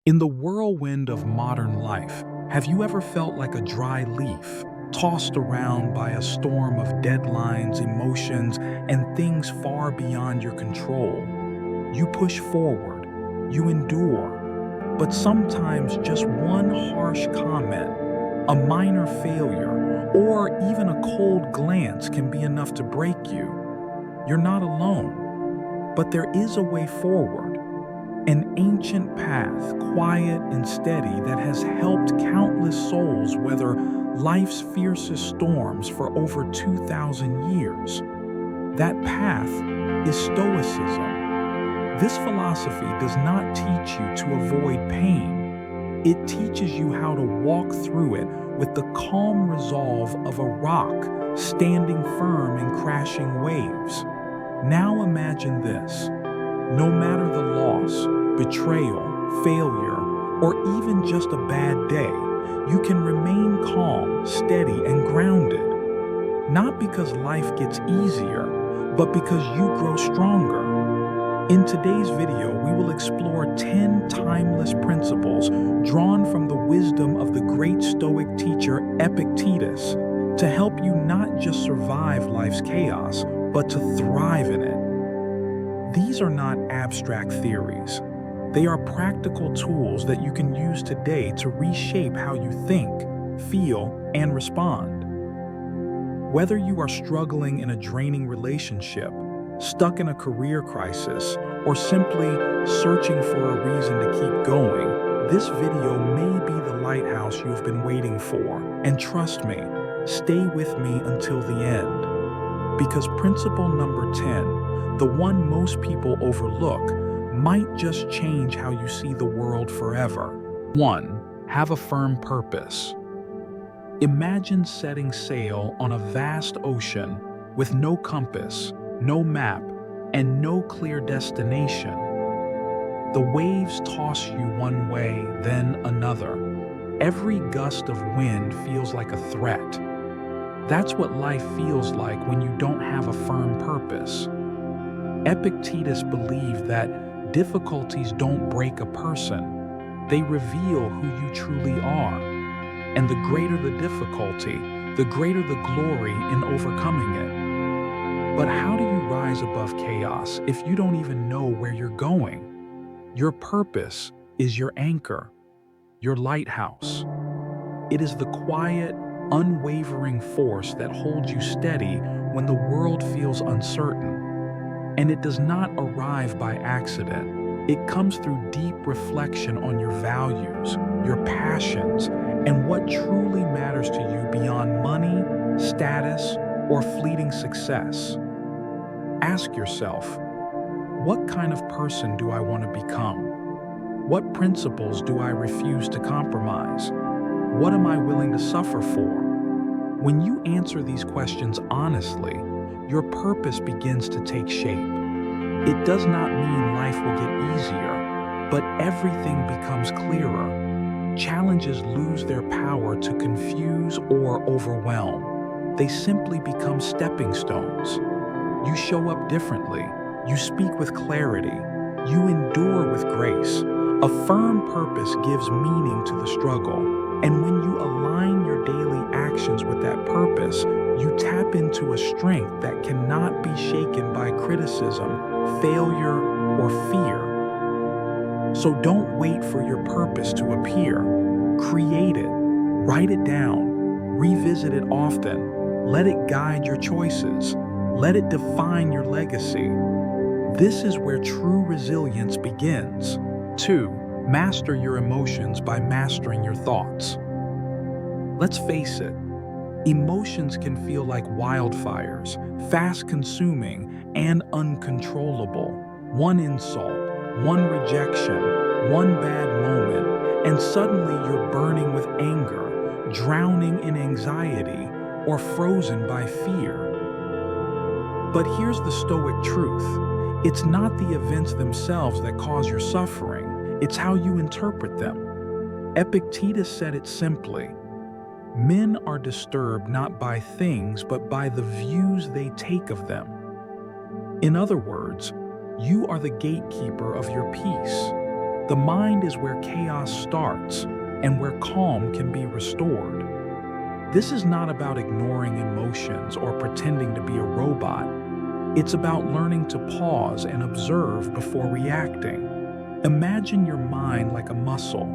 In the whirlwind of modern life, have you ever felt like a dry leaf, tossed around by a storm of deadlines, emotions, and things far beyond your control? You push forward, you endure, but sometimes just one harsh comment, a minor failure, or even a cold glance can be enough to break you. You're not alone, but there is a way forward. An ancient path, quiet and steady, that has helped countless souls weather life's fiercest storms for over 2,000 years. That path is Stoicism. This philosophy does not teach you to avoid pain. It teaches you how to walk through it with the calm resolve of a rock standing firm in crashing waves. Now imagine this. No matter the loss, betrayal, failure, or even just a bad day, you can remain calm, steady, and grounded. Not because life gets easier, but because you grow stronger. In today's video, we will explore 10 timeless principles drawn from the wisdom of the great Stoic teacher Epictetus to help you not just survive life's chaos, but to thrive in it. These are not abstract theories. They are practical tools that you can use today to reshape how you think, feel, and respond. Whether you are struggling in a draining relationship, stuck in a career crisis, or simply searching for a reason to keep going, this video may be the lighthouse you've been waiting for. And trust me, stay with me until the end. Because principle number 10, the one most people overlook, might just change how you see the world forever. 1. Have a firm purpose. Imagine setting sail on a vast ocean with no compass, no map, and no clear destination. The waves toss you one way, then another. Every gust of wind feels like a threat. That's what life feels like when you don't have a firm purpose. Epictetus believed that difficulties don't break a person. They reveal who you truly are. And the greater the difficulty, the greater the glory in overcoming it. But how do you rise above chaos if you don't even know where you're going? Your purpose is your anchor, your lighthouse. It is the quiet, unwavering force that holds you steady when the world feels uncertain. And it does not arrive by accident. It comes through deep reflection on your values, your passions, and what truly matters to you beyond money, status, or fleeting success. Ask yourself, what kind of person do I want to become? What principles do I refuse to compromise? What am I willing to suffer for? When you answer these questions honestly, your purpose begins to take shape. It does not mean life will get easier, but everything becomes clearer. Challenges lose their power to confuse or overwhelm. They simply become stepping stones. You show up differently. You speak with clarity. You endure with grace. A firm purpose gives meaning to the struggle. And when you align your daily actions with that purpose, you tap into a strength that cannot be shaken by criticism, failure, or fear. So don't wait for your purpose to appear. Create it, write it down, revisit it often, let it guide your choices, let it define your legacy. This is where true resilience begins. 2. Master your emotions by mastering your thoughts. Let's face it, emotions can feel like wildfires, fast-consuming and uncontrollable. One insult, one rejection, one bad moment, and suddenly you're burning with anger, drowning in anxiety, or frozen by fear. But here's the Stoic truth. It's not the events themselves that cause your suffering. It's how you interpret them. Epictetus said it simply, men are disturbed not by things, but by the views they take of them. In other words, you are the gatekeeper of your peace. The mind is where chaos starts and where calm can be restored. This is not about ignoring emotions or pretending to be a robot. It's about learning to pause and observe before reacting. Imagine your mind like a muscle.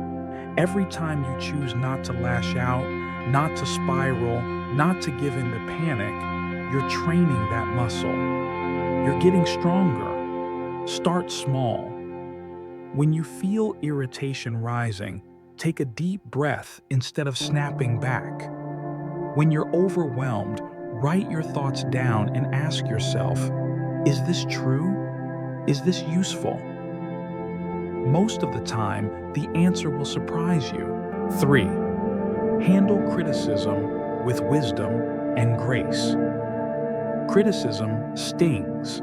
Every time you choose not to lash out, not to spiral, not to give in to panic, you're training that muscle. You're getting stronger. Start small. When you feel irritation rising, take a deep breath instead of snapping back. When you're overwhelmed, write your thoughts down and ask yourself, is this true? Is this useful? Most of the time, the answer will surprise you. 3. Handle criticism with wisdom and grace. Criticism stings.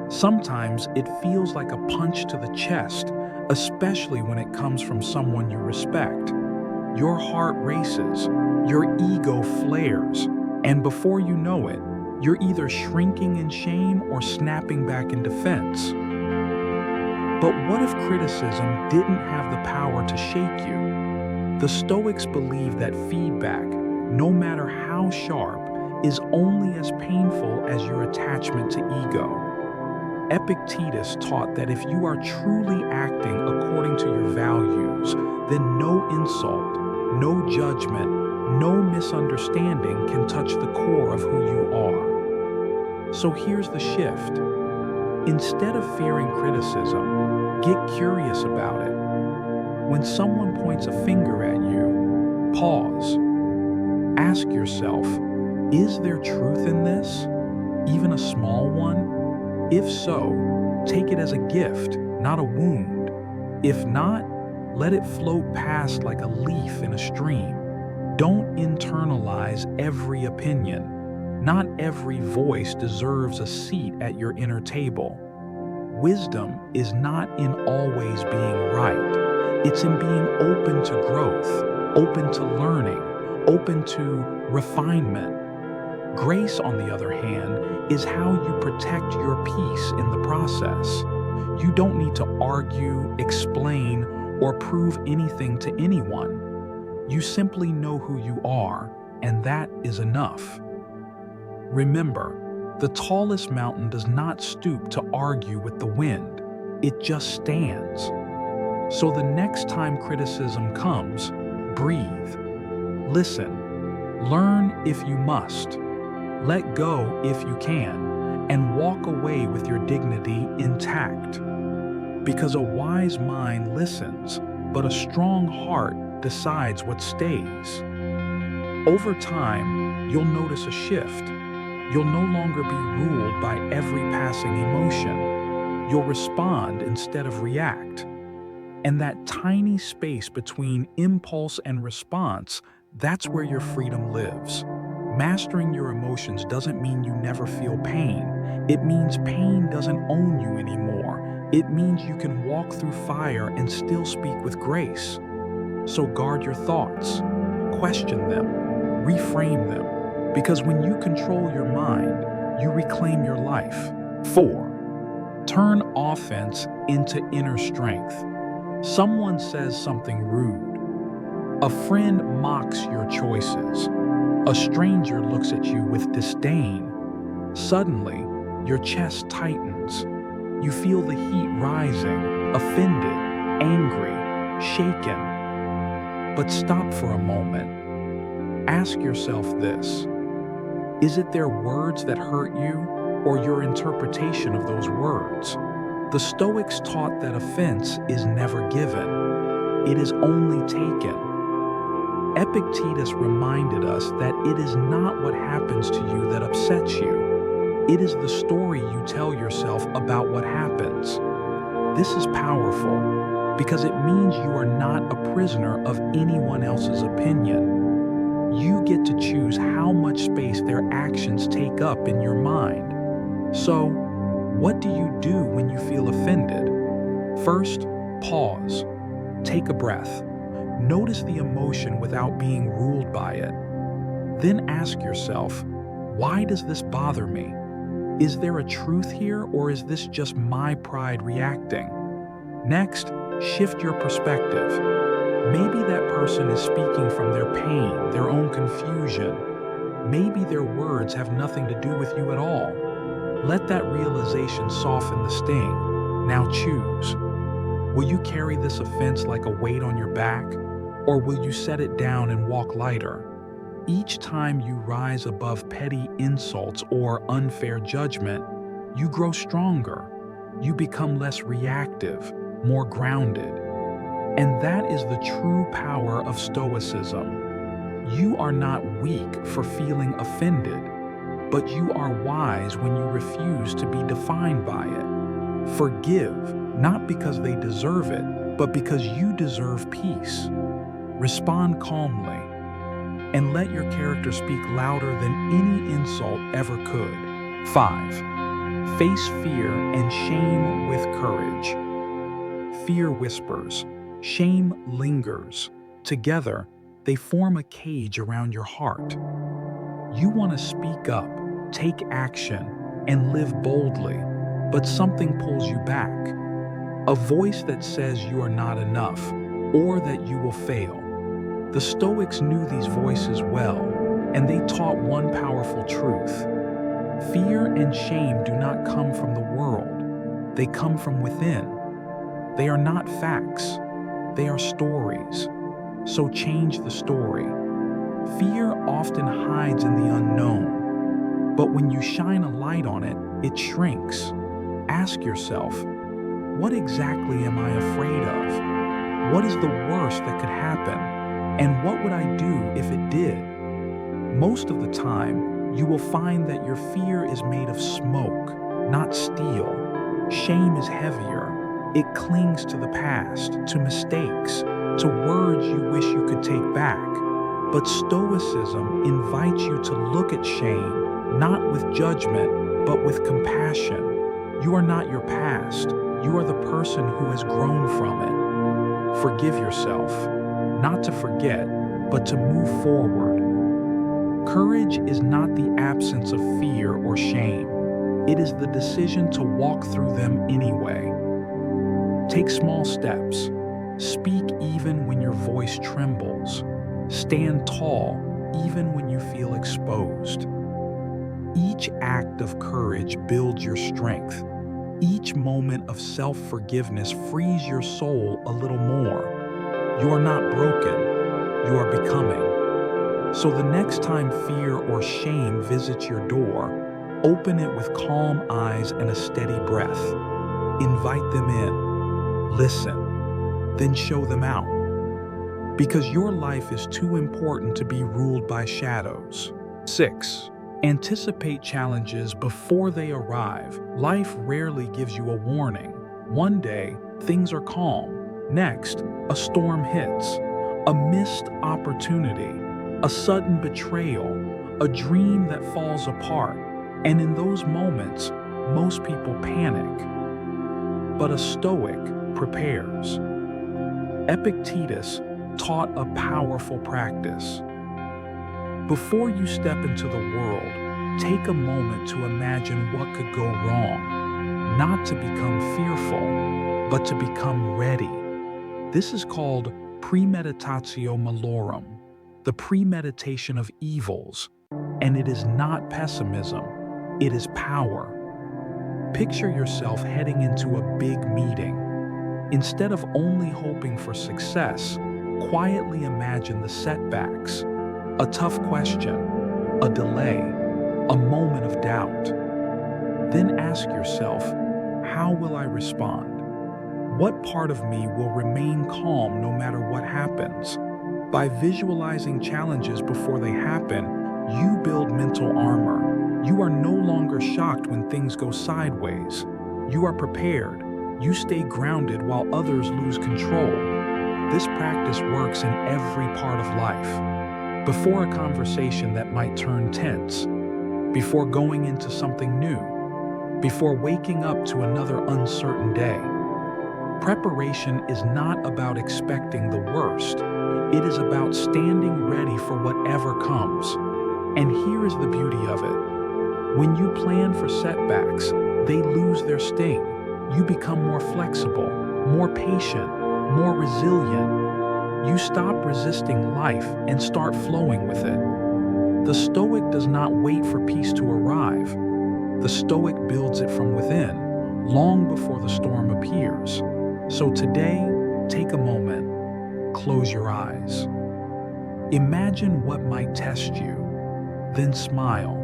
Sometimes it feels like a punch to the chest, especially when it comes from someone you respect. Your heart races, your ego flares, and before you know it, you're either shrinking in shame or snapping back in defense. But what if criticism didn't have the power to shake you? The Stoics believe that feedback, no matter how sharp, is only as painful as your attachment to ego. Epictetus taught that if you are truly acting according to your values, then no insult, no judgment, no misunderstanding can touch the core of who you are. So here's the shift. Instead of fearing criticism, get curious about it. When someone points a finger at you, pause. Ask yourself, is there truth in this? Even a small one? If so, take it as a gift, not a wound. If not, let it float past like a leaf in a stream. Don't internalize every opinion. Not every voice deserves a seat at your inner table. Wisdom is not in always being right. It's in being open to growth, open to learning, open to refinement. Grace, on the other hand, is how you protect your peace in the process. You don't need to argue, explain, or prove anything to anyone. You simply know who you are, and that is enough. Remember, the tallest mountain does not stoop to argue with the wind. It just stands. So the next time criticism comes, breathe. Listen. Learn if you must. Let go if you can, and walk away with your dignity intact. Because a wise mind listens, but a strong heart decides what stays. Over time, you'll notice a shift. You'll no longer be ruled by every passing emotion. You'll respond instead of react. And that tiny space between impulse and response, that's where your freedom lives. Mastering your emotions doesn't mean you never feel pain. It means pain doesn't own you anymore. It means you can walk through fire and still speak with grace. So guard your thoughts, question them, reframe them, because when you control your mind, you reclaim your life. 4. Turn offense into inner strength. Someone says something rude. A friend mocks your choices. A stranger looks at you with disdain. Suddenly, your chest tightens. You feel the heat rising, offended, angry, shaken. But stop for a moment. Ask yourself this. Is it their words that hurt you, or your interpretation of those words? The Stoics taught that offense is never given. It is only taken. Epictetus reminded us that it is not what happens to you that upsets you. It is the story you tell yourself about what happens. This is powerful because it means you are not a prisoner of anyone else's opinion. You get to choose how much space their actions take up in your mind. So, what do you do when you feel offended? First, pause. Take a breath. Notice the emotion without being ruled by it. Then ask yourself, why does this bother me? Is there a truth here, or is this just my pride reacting? Next, Shift your perspective. Maybe that person is speaking from their pain, their own confusion. Maybe their words have nothing to do with you at all. Let that realization soften the sting. Now choose. Will you carry this offense like a weight on your back, or will you set it down and walk lighter? Each time you rise above petty insults or unfair judgment, you grow stronger. You become less reactive, more grounded. And that is the true power of Stoicism. You are not weak for feeling offended, but you are wise when you refuse to be defined by it. Forgive, not because they deserve it, but because you deserve peace. Respond calmly, and let your character speak louder than any insult ever could. 5. Face fear and shame with courage. Fear whispers, shame lingers. Together, they form a cage around your heart. You want to speak up, take action, and live boldly, but something pulls you back. A voice that says you are not enough, or that you will fail. The Stoics knew these voices well, and they taught one powerful truth. Fear and shame do not come from the world. They come from within. They are not facts. They are stories. So change the story. Fear often hides in the unknown, but when you shine a light on it, it shrinks. Ask yourself, what exactly am I afraid of? What is the worst that could happen? And what would I do if it did? Most of the time, you will find that your fear is made of smoke, not steel. Shame is heavier. It clings to the past, to mistakes, to words you wish you could take back. But Stoicism invites you to look at shame, not with judgment, but with compassion. You are not your past. You are the person who has grown from it. Forgive yourself, not to forget, but to move forward. Courage is not the absence of fear or shame. It is the decision to walk through them anyway. Take small steps. Speak even when your voice trembles. Stand tall even when you feel exposed. Each act of courage builds your strength. Each moment of self-forgiveness frees your soul a little more. You are not broken, you are becoming. So the next time fear or shame visits your door, open it with calm eyes and a steady breath. Invite them in, listen, then show them out. Because your life is too important to be ruled by shadows. 6. Anticipate challenges before they arrive. Life rarely gives you a warning. One day, things are calm. Next, a storm hits. A missed opportunity. A sudden betrayal. A dream that falls apart. And in those moments, most people panic. But a Stoic prepares. Epictetus taught a powerful practice. Before you step into the world, take a moment to imagine what could go wrong. Not to become fearful, but to become ready. This is called premeditatio malorum, the premeditation of evils. And it is not pessimism, it is power. Picture yourself heading into a big meeting. Instead of only hoping for success, quietly imagine the setbacks. A tough question, a delay, a moment of doubt. Then ask yourself, how will I respond? What part of me will remain calm no matter what happens? By visualizing challenges before they happen, you build mental armor. You are no longer shocked when things go sideways. You are prepared. You stay grounded while others lose control. This practice works in every part of life. Before a conversation that might turn tense, before going into something new, before waking up to another uncertain day. Preparation is not about expecting the worst. It is about standing ready for whatever comes. And here is the beauty of it. When you plan for setbacks, they lose their sting. You become more flexible, more patient, more resilient. You stop resisting life and start flowing with it. The Stoic does not wait for peace to arrive. The Stoic builds it from within, long before the storm appears. So today, take a moment, close your eyes. Imagine what might test you, then smile,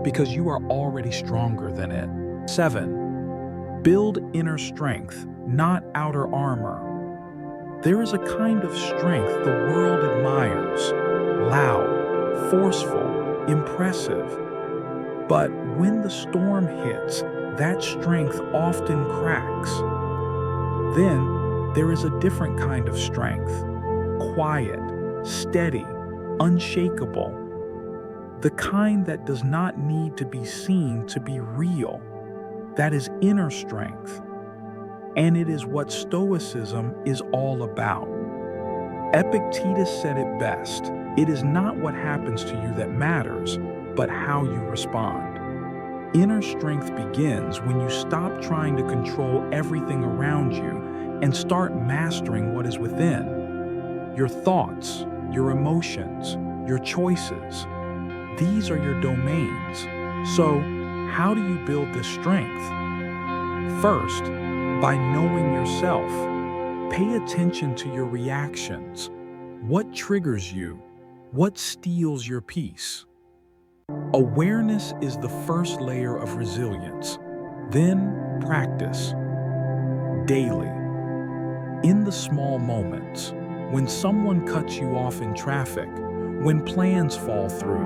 because you are already stronger than it. 7. Build inner strength, not outer armor. There is a kind of strength the world admires, loud, forceful, impressive. But when the storm hits, that strength often cracks. Then there is a different kind of strength, quiet, steady, unshakable. The kind that does not need to be seen to be real. That is inner strength. And it is what Stoicism is all about. Epictetus said it best: it is not what happens to you that matters, but how you respond. Inner strength begins when you stop trying to control everything around you and start mastering what is within. Your thoughts, your emotions, your choices. These are your domains. So, how do you build this strength? First, by knowing yourself. Pay attention to your reactions. What triggers you? What steals your peace? Awareness is the first layer of resilience. Then, practice. Daily. In the small moments, when someone cuts you off in traffic, when plans fall through,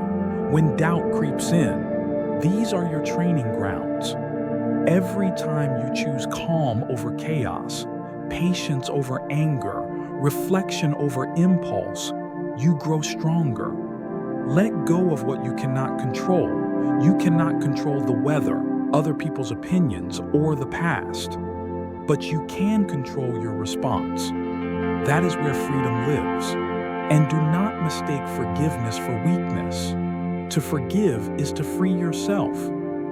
when doubt creeps in, these are your training grounds. Every time you choose calm over chaos, patience over anger, reflection over impulse, you grow stronger. Let go of what you cannot control. You cannot control the weather, other people's opinions, or the past. But you can control your response. That is where freedom lives. And do not mistake forgiveness for weakness. To forgive is to free yourself,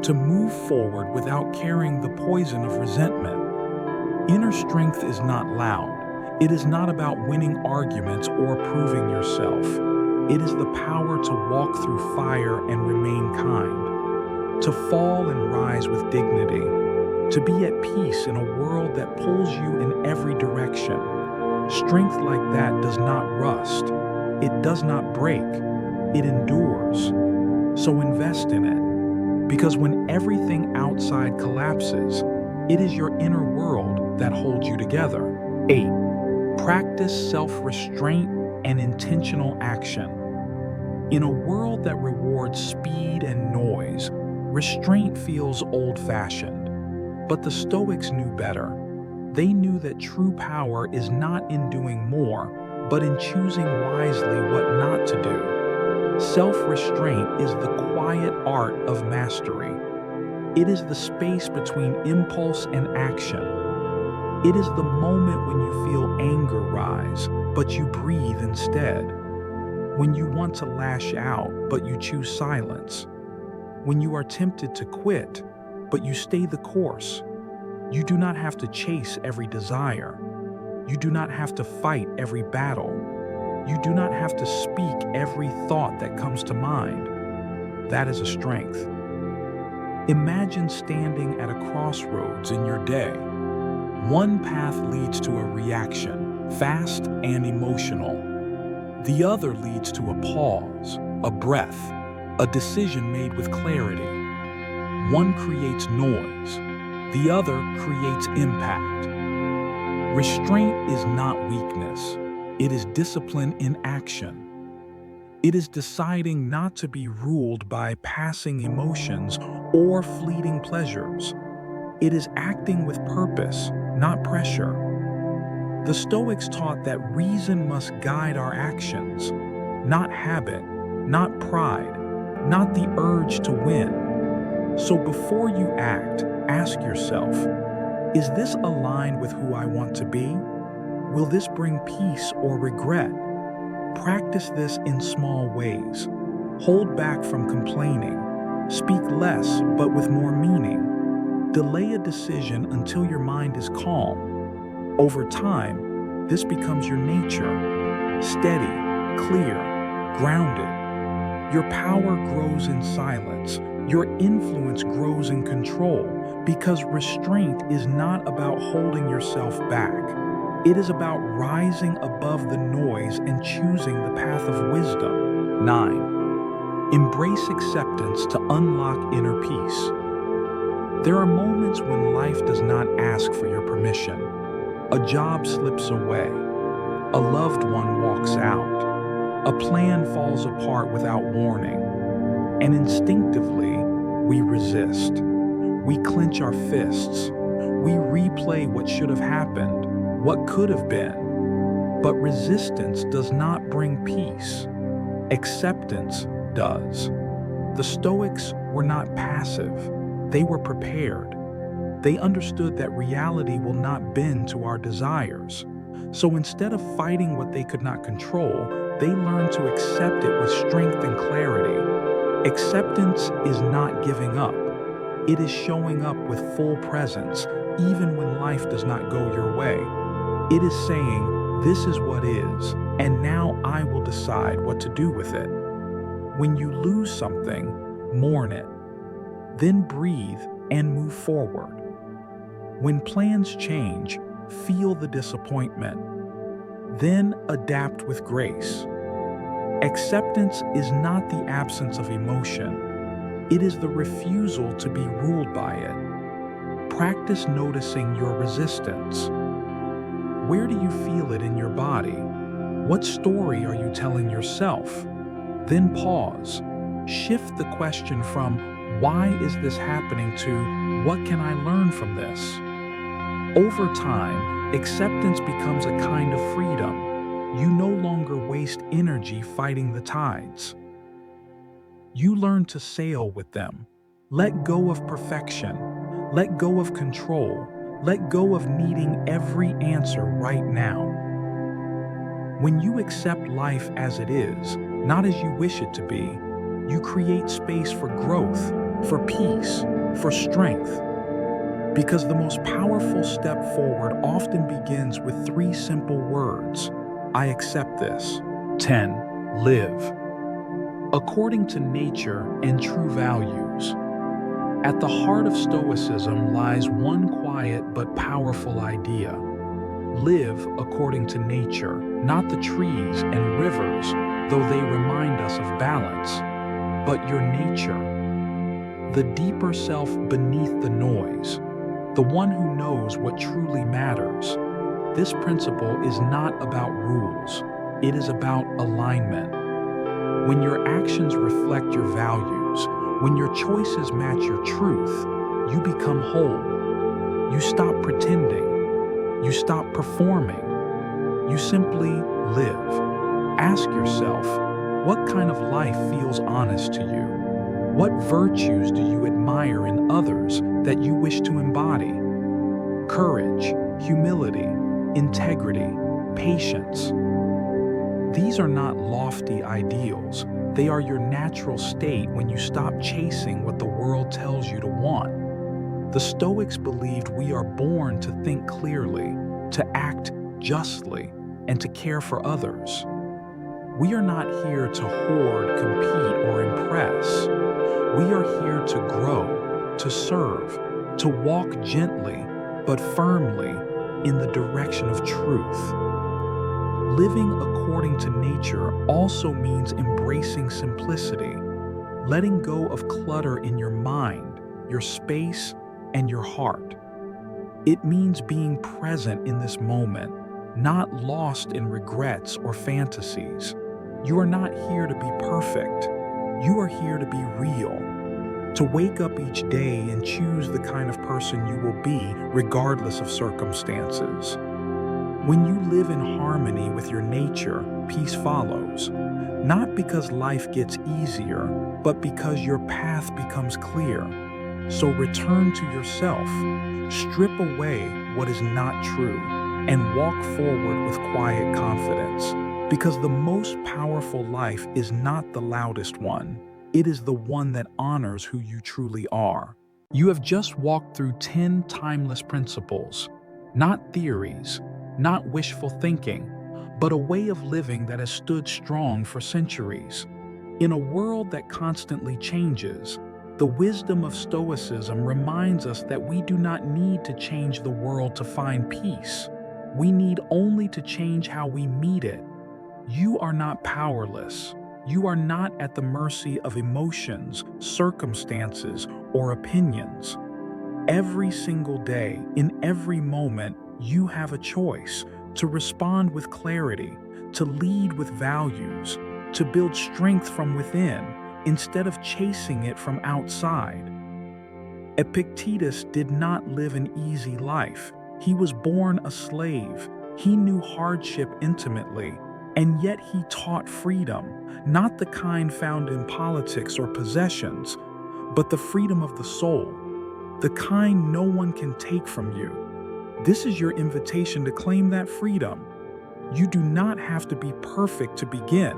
to move forward without carrying the poison of resentment. Inner strength is not loud. It is not about winning arguments or proving yourself. It is the power to walk through fire and remain kind, to fall and rise with dignity, to be at peace in a world that pulls you in every direction. Strength like that does not rust. It does not break. It endures. So invest in it. Because when everything outside collapses, it is your inner world that holds you together. 8. Practice self-restraint and intentional action. In a world that rewards speed and noise, restraint feels old-fashioned. But the Stoics knew better. They knew that true power is not in doing more, but in choosing wisely what not to do. Self-restraint is the quiet art of mastery. It is the space between impulse and action. It is the moment when you feel anger rise, but you breathe instead. When you want to lash out, but you choose silence. When you are tempted to quit, but you stay the course. You do not have to chase every desire. You do not have to fight every battle. You do not have to speak every thought that comes to mind. That is a strength. Imagine standing at a crossroads in your day. One path leads to a reaction, fast and emotional. The other leads to a pause, a breath, a decision made with clarity. One creates noise. The other creates impact. Restraint is not weakness. It is discipline in action. It is deciding not to be ruled by passing emotions or fleeting pleasures. It is acting with purpose, not pressure. The Stoics taught that reason must guide our actions, not habit, not pride, not the urge to win. So before you act, ask yourself, is this aligned with who I want to be? Will this bring peace or regret? Practice this in small ways. Hold back from complaining. Speak less, but with more meaning. Delay a decision until your mind is calm. Over time, this becomes your nature, steady, clear, grounded. Your power grows in silence. Your influence grows in control, because restraint is not about holding yourself back. It is about rising above the noise and choosing the path of wisdom. 9. Embrace acceptance to unlock inner peace. There are moments when life does not ask for your permission. A job slips away. A loved one walks out. A plan falls apart without warning. And instinctively, we resist. We clench our fists. We replay what should have happened, what could have been. But resistance does not bring peace. Acceptance does. The Stoics were not passive. They were prepared. They understood that reality will not bend to our desires. So instead of fighting what they could not control, they learned to accept it with strength and clarity. Acceptance is not giving up. It is showing up with full presence, even when life does not go your way. It is saying, this is what is, and now I will decide what to do with it. When you lose something, mourn it. Then breathe and move forward. When plans change, feel the disappointment. Then adapt with grace. Acceptance is not the absence of emotion. It is the refusal to be ruled by it. Practice noticing your resistance. Where do you feel it in your body? What story are you telling yourself? Then pause. Shift the question from, why is this happening, to, what can I learn from this? Over time, acceptance becomes a kind of freedom. You no longer waste energy fighting the tides. You learn to sail with them. Let go of perfection. Let go of control. Let go of needing every answer right now. When you accept life as it is, not as you wish it to be, you create space for growth, for peace, for strength. Because the most powerful step forward often begins with 3 simple words. I accept this. 10. Live according to nature and true values. At the heart of Stoicism lies one quiet but powerful idea. Live according to nature, not the trees and rivers, though they remind us of balance, but your nature, the deeper self beneath the noise, the one who knows what truly matters. This principle is not about rules, it is about alignment. When your actions reflect your values, when your choices match your truth, you become whole. You stop pretending. You stop performing. You simply live. Ask yourself, what kind of life feels honest to you? What virtues do you admire in others that you wish to embody? Courage, humility, integrity, patience. These are not lofty ideals. They are your natural state when you stop chasing what the world tells you to want. The Stoics believed we are born to think clearly, to act justly, and to care for others. We are not here to hoard, compete, or impress. We are here to grow, to serve, to walk gently but firmly in the direction of truth. Living according to nature also means embracing simplicity, letting go of clutter in your mind, your space, and your heart. It means being present in this moment, not lost in regrets or fantasies. You are not here to be perfect. You are here to be real, to wake up each day and choose the kind of person you will be regardless of circumstances. When you live in harmony with your nature, peace follows, not because life gets easier, but because your path becomes clear. So return to yourself, strip away what is not true, and walk forward with quiet confidence. Because the most powerful life is not the loudest one, it is the one that honors who you truly are. You have just walked through 10 timeless principles. Not theories, not wishful thinking, but a way of living that has stood strong for centuries. In a world that constantly changes, the wisdom of Stoicism reminds us that we do not need to change the world to find peace. We need only to change how we meet it. You are not powerless. You are not at the mercy of emotions, circumstances, or opinions. Every single day, in every moment, you have a choice to respond with clarity, to lead with values, to build strength from within instead of chasing it from outside. Epictetus did not live an easy life. He was born a slave. He knew hardship intimately, and yet he taught freedom, not the kind found in politics or possessions, but the freedom of the soul, the kind no one can take from you. This is your invitation to claim that freedom. You do not have to be perfect to begin.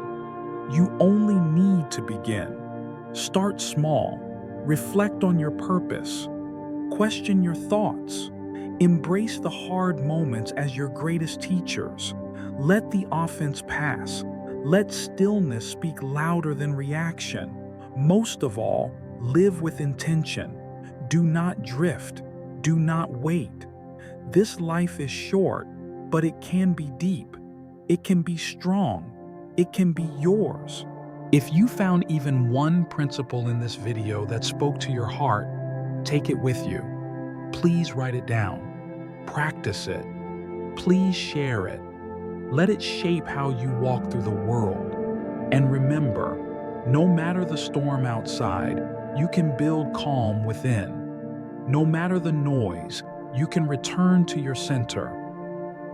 You only need to begin. Start small. Reflect on your purpose. Question your thoughts. Embrace the hard moments as your greatest teachers. Let the offense pass. Let stillness speak louder than reaction. Most of all, live with intention. Do not drift. Do not wait. This life is short, but it can be deep. It can be strong. It can be yours. If you found even one principle in this video that spoke to your heart, take it with you. Please write it down. Practice it. Please share it. Let it shape how you walk through the world. And remember, no matter the storm outside, you can build calm within. No matter the noise, you can return to your center.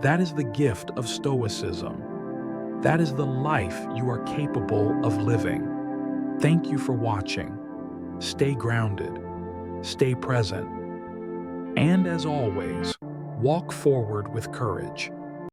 That is the gift of Stoicism. That is the life you are capable of living. Thank you for watching. Stay grounded. Stay present. And as always, walk forward with courage.